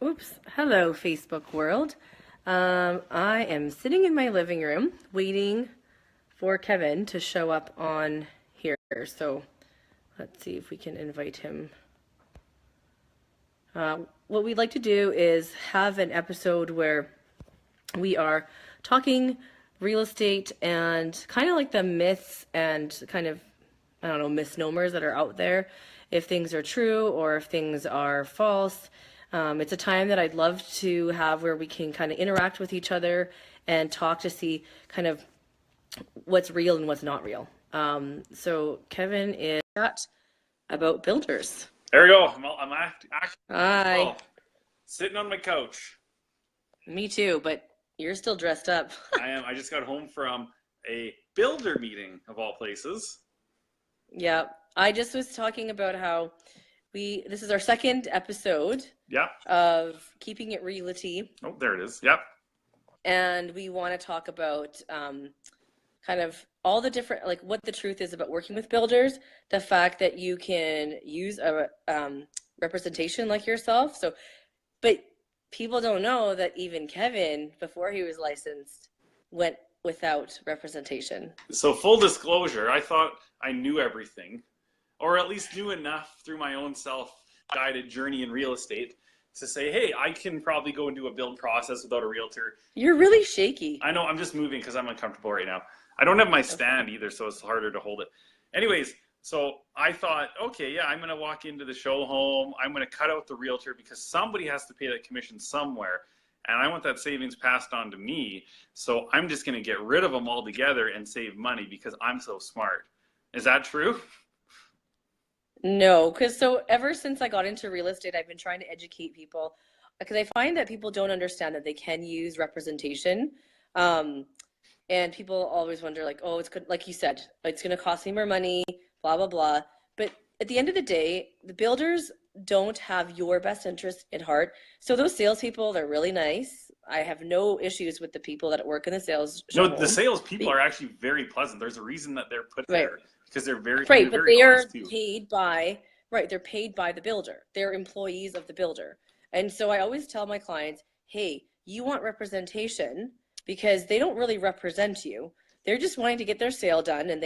Oops. Hello, Facebook world. I am sitting in my living room waiting for Kevin to show up on here. So let's see if we can invite him. What we'd like to do is have an episode where we are talking real estate and kind of like the myths and kind of, I don't know, misnomers that are out there, if things are true or if things are false. It's a time that I'd love to have where we can kind of interact with each other and talk to see kind of what's real and what's not real. So Kevin is about builders. There we go. I'm actually Hi. sitting on my couch. Me too, but you're still dressed up. I am. I just got home from a builder meeting of all places. Yeah, I just was talking about how this is our second episode Yep. of Keeping It Realty, Oh, there it is. Yep. and we want to talk about kind of all the different, like what the truth is about working with builders, the fact that you can use a representation like yourself. So, but people don't know that even Kevin, before he was licensed, went without representation. So full disclosure, I thought I knew everything, or at least knew enough through my own self-guided journey in real estate to say, hey, I can probably go and do a build process without a realtor. You're really shaky. I know, I'm just moving because I'm uncomfortable right now. I don't have my stand either, so it's harder to hold it. Anyways, so I thought, okay, yeah, I'm going to walk into the show home. I'm going to cut out the realtor because somebody has to pay that commission somewhere. And I want that savings passed on to me. So I'm just going to get rid of them altogether and save money because I'm so smart. Is that true? No, because so ever since I got into real estate, I've been trying to educate people because I find that people don't understand that they can use representation. Um, and people always wonder, like, oh, it's good, like you said, it's going to cost me more money, blah, blah, blah. But at the end of the day, the builders don't have your best interest at heart. So those salespeople, they're really nice. I have no issues with the people that work in the sales No, show the home. sales people are actually very pleasant. There's a reason that they're put Right. there because they're very, Right, they're but very they are honest too. paid by, right, they're paid by the builder. They're employees of the builder. And so I always tell my clients, hey, you want representation because they don't really represent you. They're just wanting to get their sale done and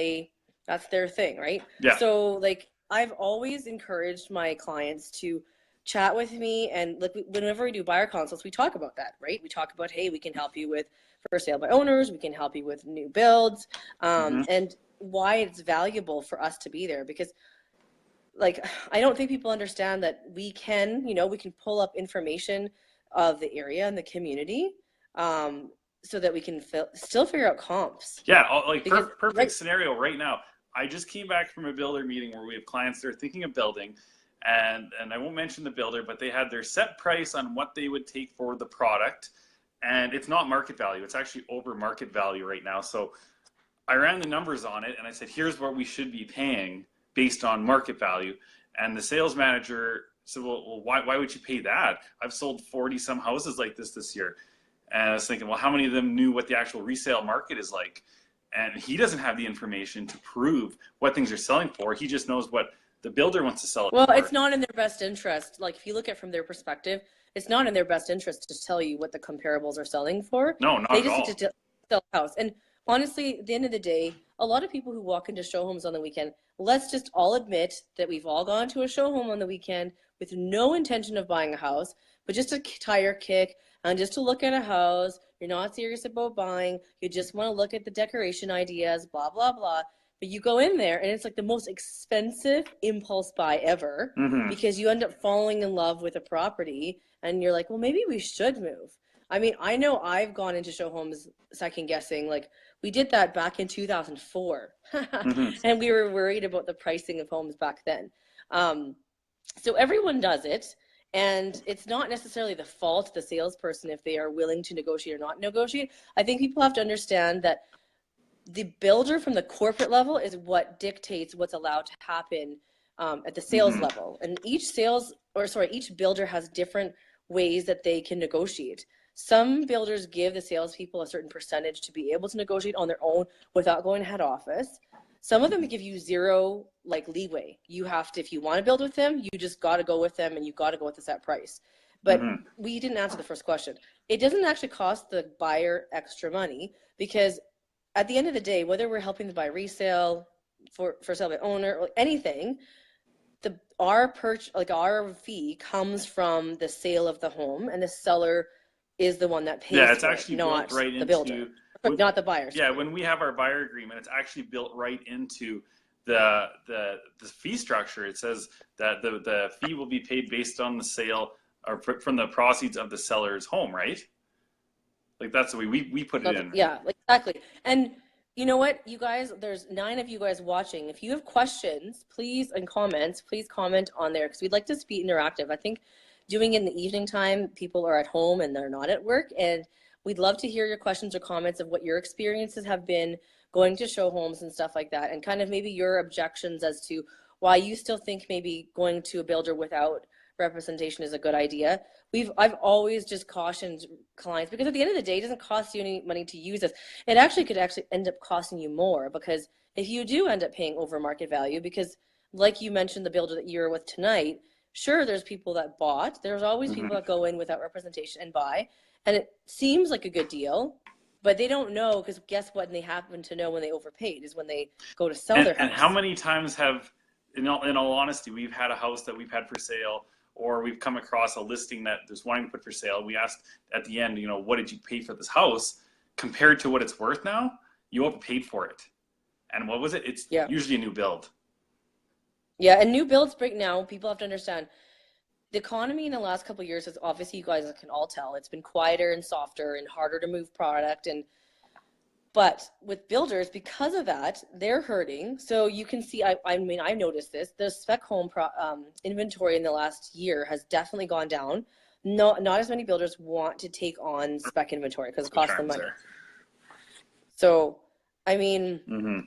that's their thing, right? Yeah. So like I've always encouraged my clients to chat with me, and like whenever we do buyer consults, we talk about that, right? We talk about, hey, we can help you with for sale by owners, we can help you with new builds, and why it's valuable for us to be there, because like I don't think people understand that we can, we can pull up information of the area and the community, so that we can still figure out comps. Yeah, like Because perfect right, scenario right now. I just came back from a builder meeting where we have clients that are thinking of building, and I won't mention the builder, but they had their set price on what they would take for the product, and it's not market value. It's actually over market value right now. So I ran the numbers on it, and I said, here's what we should be paying based on market value. And the sales manager said, well why would you pay that? I've sold 40 some houses like this year. And I was thinking, well, how many of them knew what the actual resale market is like? And he doesn't have the information to prove what things are selling for. He just knows what the builder wants to sell it well, for. it's not in their best interest. Like if you look at it from their perspective, it's not in their best interest to tell you what the comparables are selling for. No, not They at just all. need to sell a house. And honestly, at the end of the day, a lot of people who walk into show homes on the weekend, let's just all admit that we've all gone to a show home on the weekend with no intention of buying a house, but just a tire kick and just to look at a house. You're not serious about buying. You just want to look at the decoration ideas, blah, blah, blah. But you go in there and it's like the most expensive impulse buy ever, because you end up falling in love with a property and you're like, well, maybe we should move. I mean, I know I've gone into show homes second guessing. Like we did that back in 2004 and we were worried about the pricing of homes back then. So everyone does it. And it's not necessarily the fault of the salesperson if they are willing to negotiate or not negotiate. I think people have to understand that the builder from the corporate level is what dictates what's allowed to happen at the sales level. And each builder has different ways that they can negotiate. Some builders give the salespeople a certain percentage to be able to negotiate on their own without going to head office. Some of them give you zero like leeway. You have to, if you want to build with them, you just got to go with them and you got to go with the set price. But we didn't answer the first question. It doesn't actually cost the buyer extra money, because at the end of the day, whether we're helping to buy resale, for sale by owner, or anything, our fee comes from the sale of the home, and the seller is the one that pays it's for actually it, not built right the into, builder, not the buyer. Yeah, when we have our buyer agreement, it's actually built right into the fee structure. It says that the fee will be paid based on the sale or from the proceeds of the seller's home, right? Like that's the way we put it in. Yeah, exactly. And you know what, you guys, there's 9 of you guys watching. If you have questions, please, and comments, please comment on there, because we'd like this to be interactive. I think doing it in the evening time, people are at home and they're not at work, and we'd love to hear your questions or comments of what your experiences have been going to show homes and stuff like that, and kind of maybe your objections as to why you still think maybe going to a builder without representation is a good idea. I've always just cautioned clients, because at the end of the day, it doesn't cost you any money to use this. It actually could end up costing you more, because if you do end up paying over market value, because like you mentioned, the builder that you're with tonight, sure, there's people that bought, there's always people that go in without representation and buy, and it seems like a good deal, but they don't know, because guess what? And they happen to know when they overpaid is when they go to sell their house. And how many times have, in all honesty, we've had a house that we've had for sale, or we've come across a listing that there's wanting to put for sale. We asked at the end, what did you pay for this house compared to what it's worth now? You overpaid for it. And what was it? It's usually a new build. Yeah, and new builds right now, people have to understand, the economy in the last couple of years has, obviously you guys can all tell, it's been quieter and softer and harder to move product. But with builders, because of that, they're hurting. So you can see, I mean, I've noticed this, the spec home inventory in the last year has definitely gone down. Not as many builders want to take on spec inventory because it costs them money. So, I mean,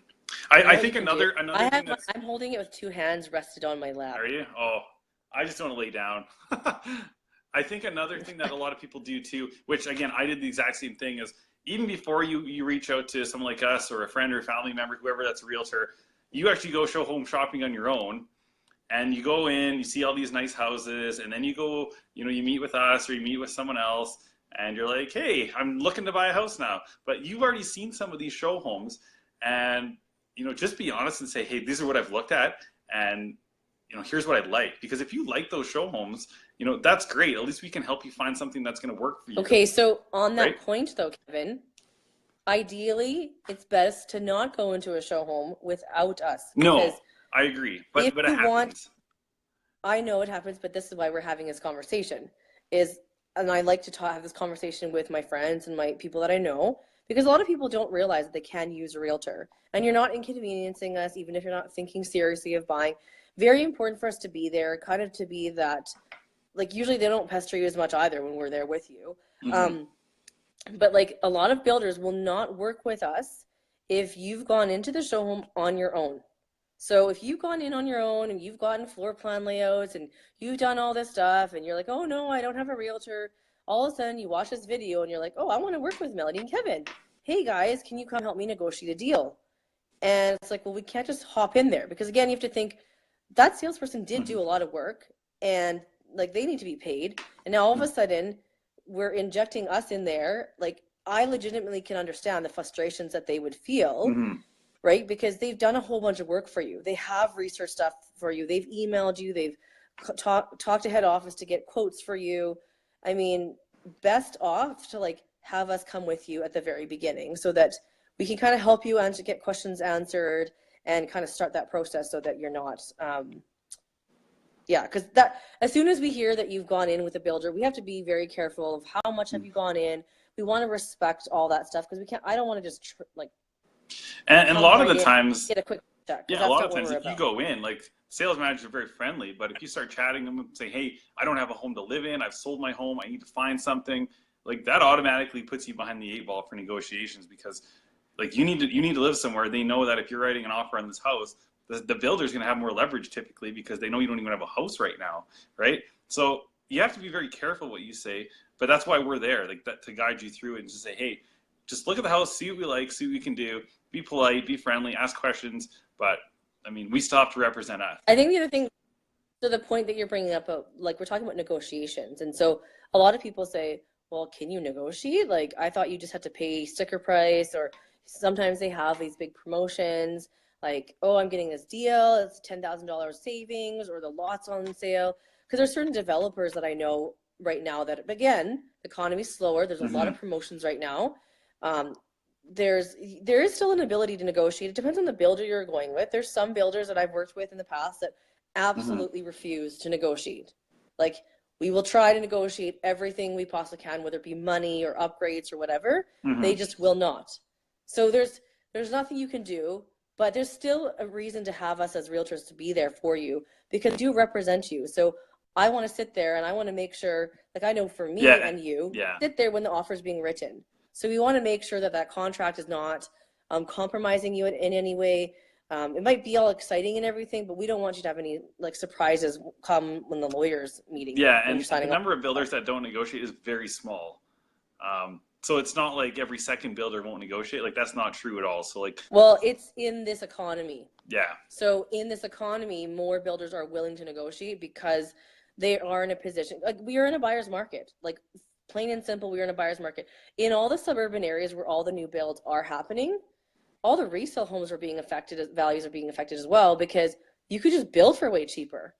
I think another thing that's... I'm holding it with 2 hands rested on my lap. Are you? Oh, I just want to lay down. I think another thing that a lot of people do too, which again, I did the exact same thing, is even before you reach out to someone like us or a friend or a family member, whoever that's a realtor, you actually go show home shopping on your own, and you go in, you see all these nice houses, and then you go, you meet with us or you meet with someone else, and you're like, hey, I'm looking to buy a house now. But you've already seen some of these show homes, and just be honest and say, hey, these are what I've looked at, and here's what I'd like. Because if you like those show homes, that's great. At least we can help you find something that's going to work for you. Okay, so on that point though, Kevin, ideally it's best to not go into a show home without us. No, I agree. But it happens. I know it happens, but this is why we're having this conversation. And I like to have this conversation with my friends and my people that I know, because a lot of people don't realize that they can use a realtor. And you're not inconveniencing us, even if you're not thinking seriously of buying. Very important for us to be there, kind of to be that, like, usually they don't pester you as much either when we're there with you. But like a lot of builders will not work with us if you've gone into the show home on your own. So if you've gone in on your own and you've gotten floor plan layouts and you've done all this stuff and you're like, oh no, I don't have a realtor. All of a sudden you watch this video and you're like, oh, I want to work with Melody and Kevin. Hey guys, can you come help me negotiate a deal? And it's like, well, we can't just hop in there, because again, you have to think that salesperson did do a lot of work, and like they need to be paid. And now all of a sudden we're injecting us in there. Like, I legitimately can understand the frustrations that they would feel, right? Because they've done a whole bunch of work for you. They have research stuff for you. They've emailed you. They've talked to head office to get quotes for you. I mean, best off to like have us come with you at the very beginning so that we can kind of help you and to get questions answered and kind of start that process so that you're not, because that, as soon as we hear that you've gone in with a builder, we have to be very careful of how much have you gone in. We want to respect all that stuff, because I don't want to just and a lot of the times, get a quick check. Yeah, a lot of times if you go in, like, sales managers are very friendly, but if you start chatting them and say, hey, I don't have a home to live in, I've sold my home, I need to find something, like that automatically puts you behind the 8 ball for negotiations, because like you need to live somewhere. They know that if you're writing an offer on this house, the builder's going to have more leverage typically, because they know you don't even have a house right now, right? So you have to be very careful what you say, but that's why we're there, like that, to guide you through it and just say, hey, just look at the house, see what we like, see what we can do, be polite, be friendly, ask questions. But I mean, we still have to represent us. I think the other thing, So the point that you're bringing up, like we're talking about negotiations, and so a lot of people say, well, can you negotiate? Like I thought you just had to pay sticker price, or sometimes they have these big promotions, like, oh, I'm getting this deal, it's $10,000 savings, or the lot's on sale. Because there's certain developers that I know right now that, again, the economy's slower. There's a lot of promotions right now. There is still an ability to negotiate. It depends on the builder you're going with. There's some builders that I've worked with in the past that absolutely refuse to negotiate. Like, we will try to negotiate everything we possibly can, whether it be money or upgrades or whatever. They just will not. So there's nothing you can do, but there's still a reason to have us as realtors to be there for you, because we do represent you. So I want to sit there and I want to make sure, like I know for me and you, sit there when the offer is being written. So we want to make sure that that contract is not compromising you in any way. It might be all exciting and everything, but we don't want you to have any like surprises come when the lawyer's meeting. Yeah, and the number of builders that don't negotiate is very small. So it's not like every second builder won't negotiate. Like that's not true at all. So like, well, it's in this economy. Yeah. So in this economy, more builders are willing to negotiate because they are in a position, like we are in a buyer's market, like plain and simple, we are in a buyer's market. In all the suburban areas where all the new builds are happening, all the resale homes are being affected, values are being affected as well, because you could just build for way cheaper.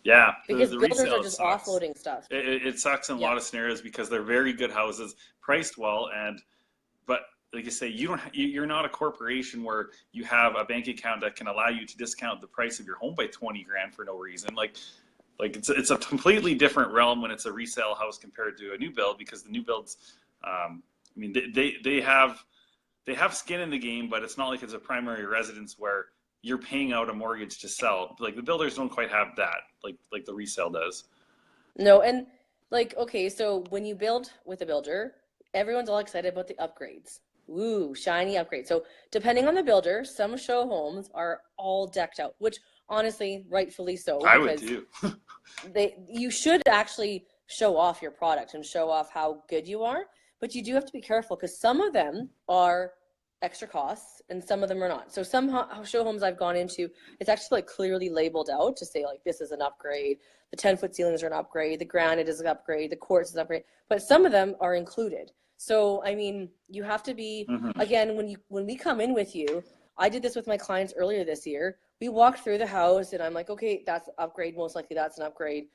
Yeah, because the builders are just offloading stuff. It sucks in a lot of scenarios because they're very good houses, priced well, but like you say, you're not a corporation where you have a bank account that can allow you to discount the price of your home by 20 grand for no reason. Like it's a completely different realm when it's a resale house compared to a new build, because the new builds, I mean, they have skin in the game, but it's not like it's a primary residence where you're paying out a mortgage to sell. Like the builders don't quite have that, like the resale does. No, and like, okay, so when you build with a builder, everyone's all excited about the upgrades. Ooh, shiny upgrades. So depending on the builder, some show homes are all decked out, which honestly, rightfully so. I would too. You should actually show off your product and show off how good you are, but you do have to be careful because some of them are extra costs and some of them are not. So some show homes I've gone into, it's actually like clearly labeled out to say like this is an upgrade, the 10-foot ceilings are an upgrade, the granite is an upgrade, the quartz is an upgrade, but some of them are included. So I mean, you have to be again, when we come in with you, I did this with my clients earlier this year. We walked through the house and I'm like, okay, that's an upgrade, most likely that's an upgrade.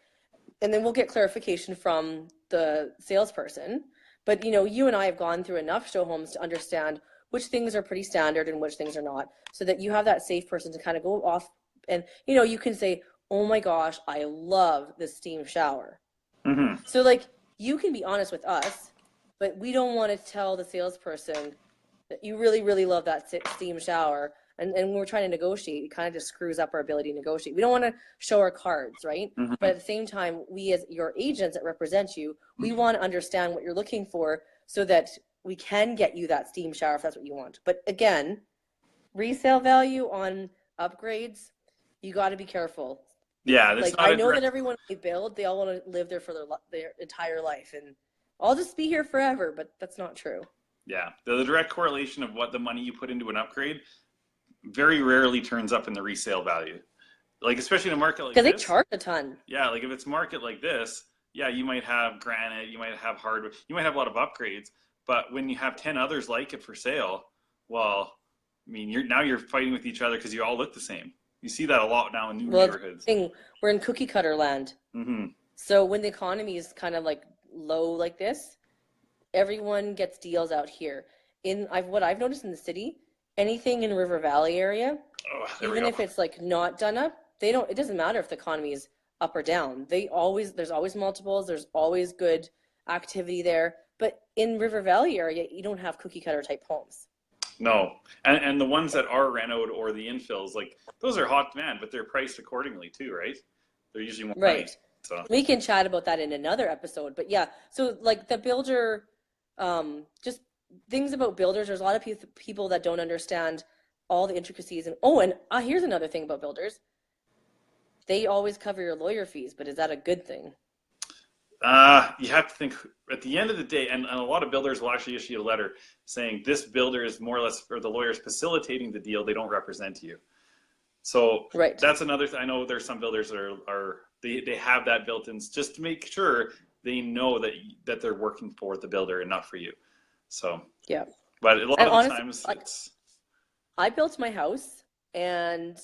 And then we'll get clarification from the salesperson. But you know, you and I have gone through enough show homes to understand which things are pretty standard and which things are not, so that you have that safe person to kind of go off and, you know, you can say, oh my gosh, I love the steam shower. So like, you can be honest with us, but we don't want to tell the salesperson that you really, really love that steam shower. And when we're trying to negotiate, it kind of just screws up our ability to negotiate. We don't want to show our cards, right? But at the same time, we as your agents that represent you, we want to understand what you're looking for so that we can get you that steam shower if that's what you want. But again, resale value on upgrades, you got to be careful. Yeah, like I know that everyone they build, they all want to live there for their entire life, and I'll just be here forever. But that's not true. Yeah, the direct correlation of what the money you put into an upgrade very rarely turns up in the resale value. Like especially in a market like this, because they charge a ton. Yeah, like if it's a market like this, yeah, you might have granite, you might have hardwood, you might have a lot of upgrades. But when you have 10 others like it for sale, well, I mean, you're fighting with each other because you all look the same. You see that a lot now in new neighborhoods. We're in cookie cutter land. So when the economy is kind of like low like this, everyone gets deals out here. What I've noticed in the city, anything in River Valley area, even if it's like not done up, it doesn't matter if the economy is up or down. There's always multiples. There's always good activity there. But in River Valley area, you don't have cookie cutter type homes. No, and the ones that are renoed or the infills, like those are hot demand, but they're priced accordingly too, right? They're usually more money, so we can chat about that in another episode. But yeah, so like the builder, just things about builders. There's a lot of people that don't understand all the intricacies. And here's another thing about builders. They always cover your lawyer fees, but is that a good thing? You have to think at the end of the day, and a lot of builders will actually issue a letter saying this builder is more or less, or the lawyer is facilitating the deal. They don't represent you. So Right. that's another thing. I know there's some builders that they have that built in just to make sure they know that they're working for the builder and not for you. So Yeah. but a lot And of the honestly, times like, it's I built my house and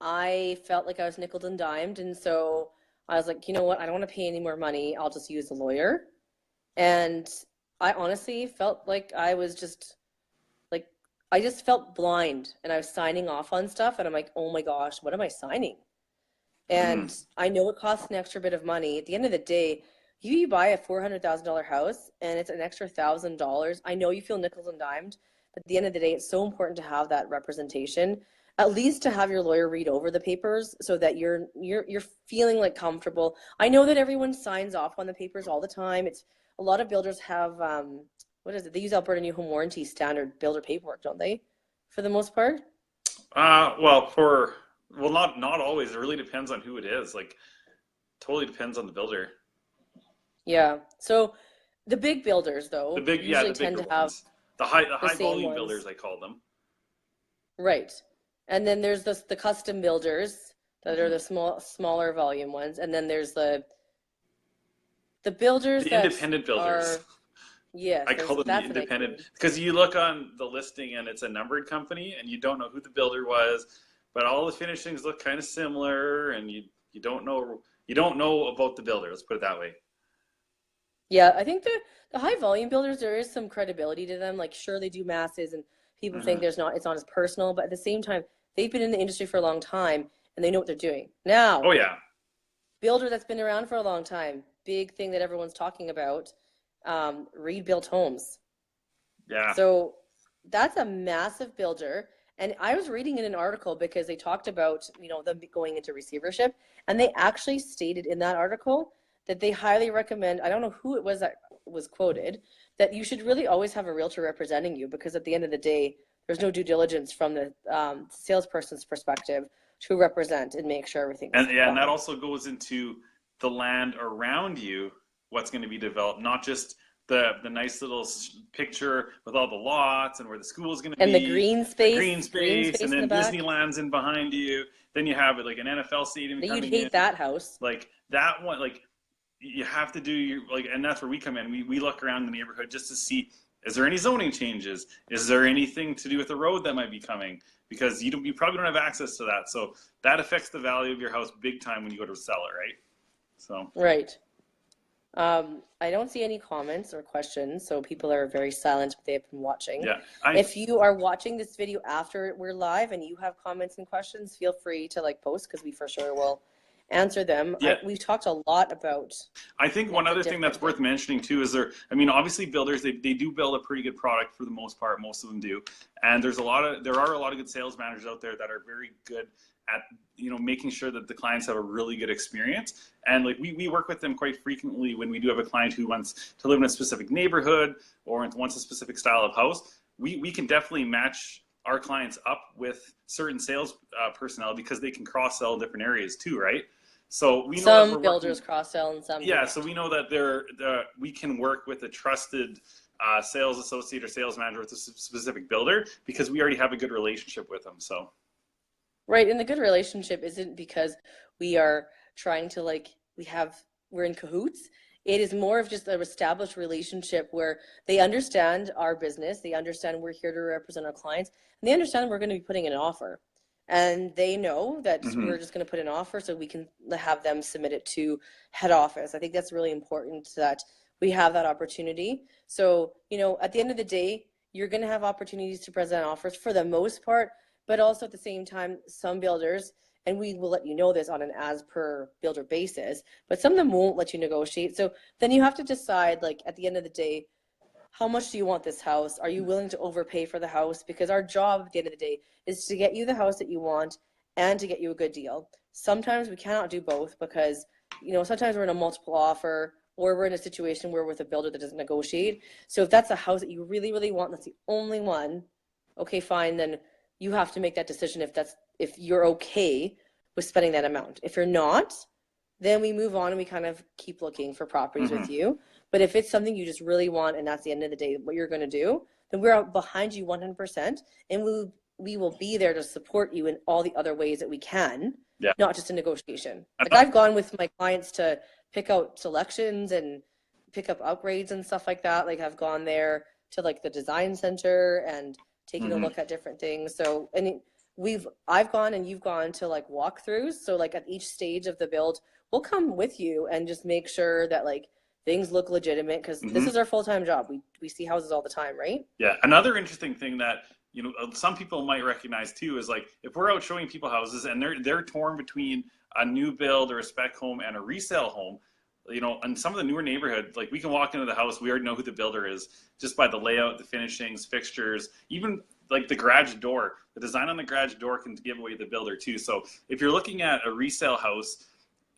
I felt like I was nickel and dimed. And so I was like, you know what? I don't want to pay any more money. I'll just use a lawyer. And I honestly felt like I was just like, I just felt blind and I was signing off on stuff. And I'm like, oh my gosh, what am I signing? And I know it costs an extra bit of money. At the end of the day, you buy a $400,000 house and it's an extra $1,000. I know you feel nickels and dimed, but at the end of the day, it's so important to have that representation, at least to have your lawyer read over the papers so that you're feeling like comfortable. I know that everyone signs off on the papers all the time. It's a lot of builders have what is it? They use Alberta New Home Warranty standard builder paperwork, don't they? For the most part. well, not always. It really depends on who it is. Like, totally depends on the builder. Yeah. So the big builders, The though, big, yeah, usually the tend bigger to have ones, the high the same volume builders, ones. I call them. Right. And then there's the custom builders that are Hmm. the smaller volume ones. And then there's the builders The that independent builders. are, yes, I call them the that's what I independent mean. because you look on the listing and it's a numbered company and you don't know who the builder was, but all the finishings look kind of similar and you don't know about the builder. Let's put it that way. Yeah, I think the high volume builders, there is some credibility to them. Like, sure, they do masses and people think Hmm. it's not as personal, but at the same time, they've been in the industry for a long time and they know what they're doing. Now, Oh yeah, builder that's been around for a long time, big thing that everyone's talking about, rebuilt homes. yeah. So that's a massive builder. And I was reading in an article because they talked about, them going into receivership, and they actually stated in that article that they highly recommend, I don't know who it was that was quoted, that you should really always have a realtor representing you because at the end of the day, there's no due diligence from the salesperson's perspective to represent and make sure everything's And yeah, and that fine. also goes into the land around you, what's going to be developed, not just the nice little picture with all the lots and where the school is going to And be, the green green space, space and in the then back, Disneyland's in behind you. Then you have like an NFL stadium that you'd coming in, hate that house. like that one. Like you have to do your like, and that's where we come in. We look around the neighborhood just to see, is there any zoning changes? Is there anything to do with the road that might be coming? Because you probably don't have access to that, so that affects the value of your house big time when you go to sell it, right? So Right. I don't see any comments or questions, so people are very silent, but they have been watching. yeah, I If you are watching this video after we're live and you have comments and questions, feel free to post because we for sure will answer them. yeah, We've talked a lot about I think one lots of other thing different that's worth things. mentioning too is I mean, obviously builders, they do build a pretty good product for the most part, most of them do. And there are a lot of good sales managers out there that are very good at, making sure that the clients have a really good experience. And like we work with them quite frequently when we do have a client who wants to live in a specific neighborhood or wants a specific style of house. We can definitely match our clients up with certain sales personnel because they can cross sell different areas too, right? So we know that Some we're working. builders cross-sell and some do Yeah, so not. we know that we can work with a trusted sales associate or sales manager with a specific builder because we already have a good relationship with them. So Right, and the good relationship isn't because we are trying to we're in cahoots. It is more of just an established relationship where they understand our business, they understand we're here to represent our clients, and they understand we're going to be putting in an offer. And they know that hmm we're just going to put an offer so we can have them submit it to head office. I think that's really important that we have that opportunity. So, at the end of the day, you're going to have opportunities to present offers for the most part, but also at the same time, some builders, and we will let you know this on an as per builder basis, but some of them won't let you negotiate. So then you have to decide, at the end of the day, how much do you want this house? Are you willing to overpay for the house? Because our job at the end of the day is to get you the house that you want and to get you a good deal. Sometimes we cannot do both because, sometimes we're in a multiple offer or we're in a situation where with a builder that doesn't negotiate. So if that's a house that you really, really want, that's the only one, okay, fine, then you have to make that decision if you're okay with spending that amount. If you're not, then we move on and we kind of keep looking for properties with hmm you. But if it's something you just really want and that's the end of the day what you're going to do, then we're behind you 100%, and we will be there to support you in all the other ways that we can, Yeah. not just a negotiation. Like I've gone with my clients to pick out selections and pick up upgrades and stuff like that. Like I've gone there to like the design center and taken a look at different things. So, and I've gone and you've gone to like walkthroughs. So like at each stage of the build, we'll come with you and just make sure that like things look legitimate, because this is our full-time job. We see houses all the time, right? Yeah. Another interesting thing that, you know, some people might recognize too is like if we're out showing people houses and they're torn between a new build or a spec home and a resale home, you know, in some of the newer neighborhoods, like we can walk into the house, we already know who the builder is just by the layout, the finishings, fixtures, even like the garage door. The design on the garage door can give away the builder too. So if you're looking at a resale house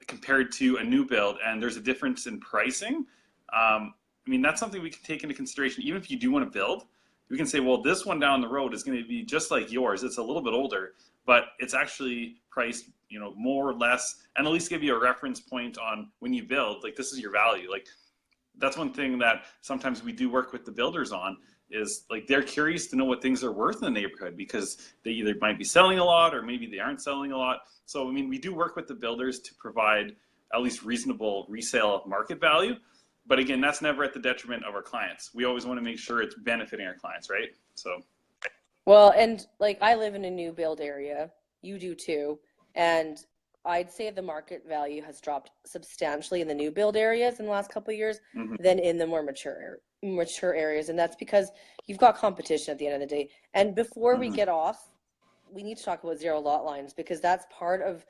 compared to a new build and there's a difference in pricing, I mean, that's something we can take into consideration. Even if you do want to build, we can say, well, this one down the road is going to be just like yours. It's a little bit older, but it's actually priced, you know, more or less, and at least give you a reference point on when you build, like this is your value. Like that's one thing that sometimes we do work with the builders on, is like they're curious to know what things are worth in the neighborhood because they either might be selling a lot or maybe they aren't selling a lot. So, I mean, we do work with the builders to provide at least reasonable resale market value. But again, that's never at the detriment of our clients. We always want to make sure it's benefiting our clients, right? So. Well, and like I live in a new build area, you do too. And I'd say the market value has dropped substantially in the new build areas in the last couple of years than in the more mature areas. And that's because you've got competition at the end of the day. And before we get off, we need to talk about zero lot lines, because that's part of,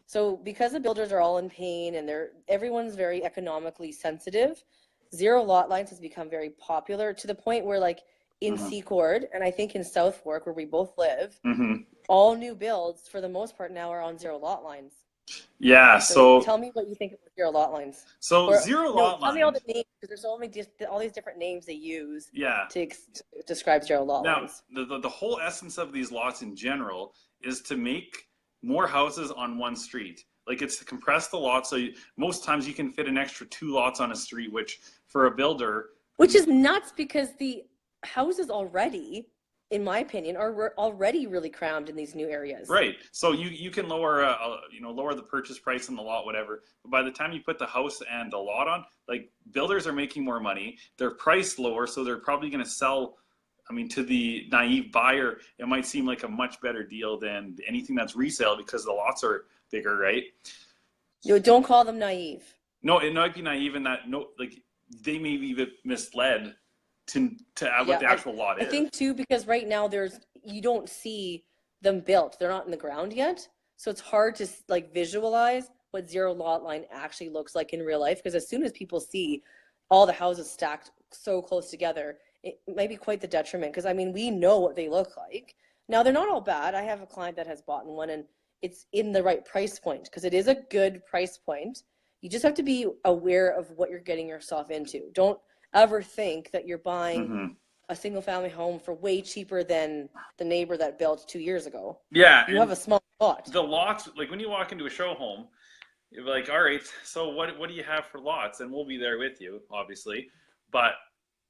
so because the builders are all in pain and everyone's very economically sensitive, zero lot lines has become very popular to the point where like in Secord, and I think in South Fork where we both live, all new builds for the most part now are on zero lot lines. Yeah, so tell me what you think of zero lot lines. So zero lot lines. Tell me all the names, because there's so many, all these different names they use to describe zero lot lines. Now, the whole essence of these lots in general is to make more houses on one street. Like it's to compress the lot, so most times you can fit an extra 2 lots on a street, which for a builder, which is nuts, because the houses already, in my opinion, are already really crammed in these new areas. Right. So you can lower lower the purchase price on the lot, whatever. But by the time you put the house and the lot on, like builders are making more money. They're priced lower, so they're probably going to sell. I mean, to the naive buyer, it might seem like a much better deal than anything that's resale because the lots are bigger, right? Don't call them naive. No, it might be naive in that like they may be misled to what the actual lot is. I think too, because right now you don't see them built. They're not in the ground yet. So it's hard to like visualize what zero lot line actually looks like in real life. Because as soon as people see all the houses stacked so close together, it might be quite the detriment. Because I mean, we know what they look like. Now they're not all bad. I have a client that has bought one and it's in the right price point, because it is a good price point. You just have to be aware of what you're getting yourself into. Don't ever think that you're buying a single family home for way cheaper than the neighbor that built 2 years ago. Yeah. You have a small lot. The lots, like when you walk into a show home, you're like, all right, so what do you have for lots? And we'll be there with you, obviously. But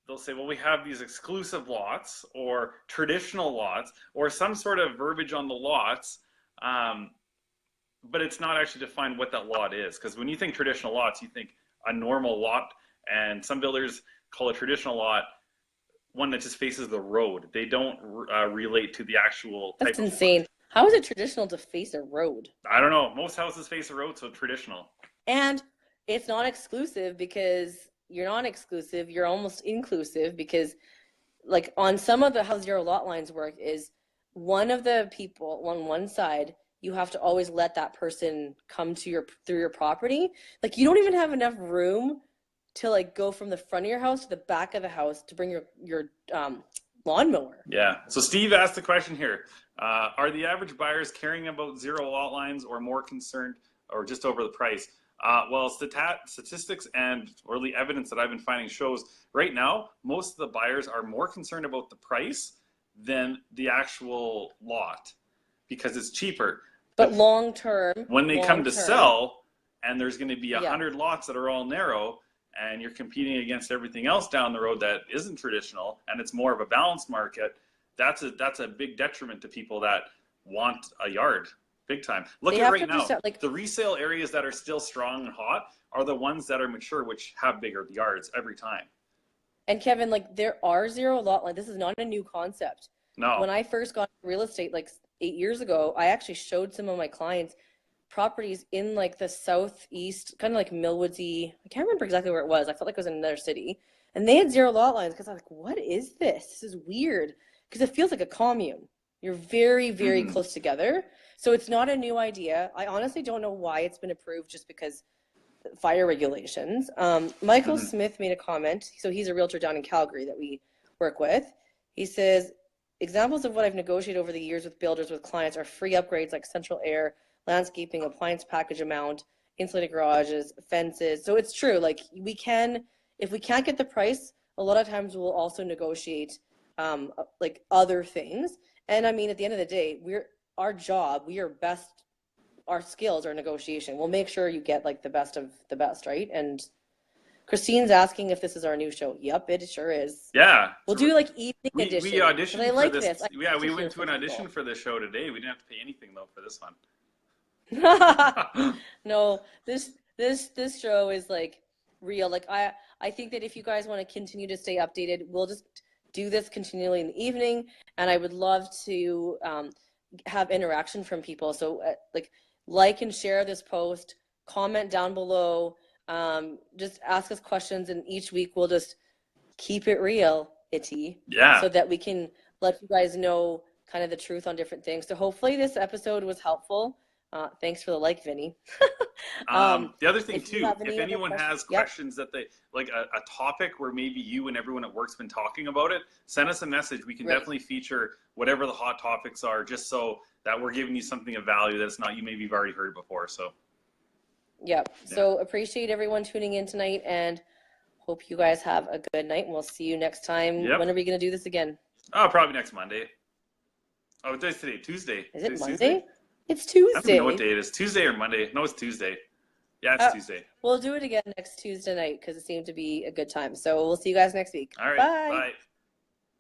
they'll say, well, we have these exclusive lots or traditional lots or some sort of verbiage on the lots. But it's not actually defined what that lot is. Because when you think traditional lots, you think a normal lot. And some builders call a traditional lot one that just faces the road. They don't relate to the actual type. That's insane. How is it traditional to face a road? I don't know. Most houses face a road, so traditional. And it's not exclusive, because you're not exclusive. You're almost inclusive, because like on some of the how zero lot lines work is one of the people on one side, you have to always let that person come to through your property. Like you don't even have enough room to like go from the front of your house to the back of the house to bring your lawnmower. Yeah. So Steve asked the question here. Are the average buyers caring about zero lot lines or more concerned or just over the price? Well, statistics or the evidence that I've been finding shows right now, most of the buyers are more concerned about the price than the actual lot because it's cheaper. But long term, when they come to sell and there's going to be 100 lots that are all narrow, and you're competing against everything else down the road that isn't traditional, and it's more of a balanced market, that's a big detriment to people that want a yard, big time. Look They at have right to now, understand, like, the resale areas that are still strong and hot are the ones that are mature, which have bigger yards every time. and Kevin, like there are zero lot line. This is not a new concept. No. When I first got into real estate like 8 years ago, I actually showed some of my clients properties in like the southeast, kind of like Millwoodsy. I can't remember exactly where it was. I felt like it was in another city. And they had zero lot lines because I was like, what is this? This is weird. Because it feels like a commune. You're very, very Mm-hmm. close together. So it's not a new idea. I honestly don't know why it's been approved just because fire regulations. Michael Mm-hmm. Smith made a comment. So he's a realtor down in Calgary that we work with. He says, examples of what I've negotiated over the years with builders with clients are free upgrades like central air, landscaping, appliance package amount, insulated garages, fences. So it's true. Like we can, if we can't get the price, a lot of times we'll also negotiate like other things. And I mean, at the end of the day, our job, we are best, our skills are negotiation. We'll make sure you get like the best of the best, right? And Christine's asking if this is our new show. Yep, it sure is. Yeah. We'll do like evening edition. We auditioned I for like this. I Yeah, like we to hear went to from an audition people. for this show today. We didn't have to pay anything though for this one. No, this show is like real. Like I think that if you guys want to continue to stay updated, we'll just do this continually in the evening, and I would love to have interaction from people. So like and share this post, comment down below, just ask us questions, and each week we'll just keep it real, Yeah. so that we can let you guys know kind of the truth on different things. So hopefully this episode was helpful. Thanks for the like, Vinny. The other thing too, if other anyone has questions that they like a topic where maybe you and everyone at work's been talking about it, send us a message. We can definitely feature whatever the hot topics are, just so that we're giving you something of value that's not, you maybe you've already heard before. So so appreciate everyone tuning in tonight, and hope you guys have a good night, and we'll see you next time. When are we going to do this again? Oh, probably next Monday. Oh, what day is today? Tuesday. Is it Monday? Tuesday? It's Tuesday. I don't even know what day it is. Tuesday or Monday? No, it's Tuesday. Yeah, it's Tuesday. We'll do it again next Tuesday night because it seemed to be a good time. So we'll see you guys next week. All right. Bye. Bye.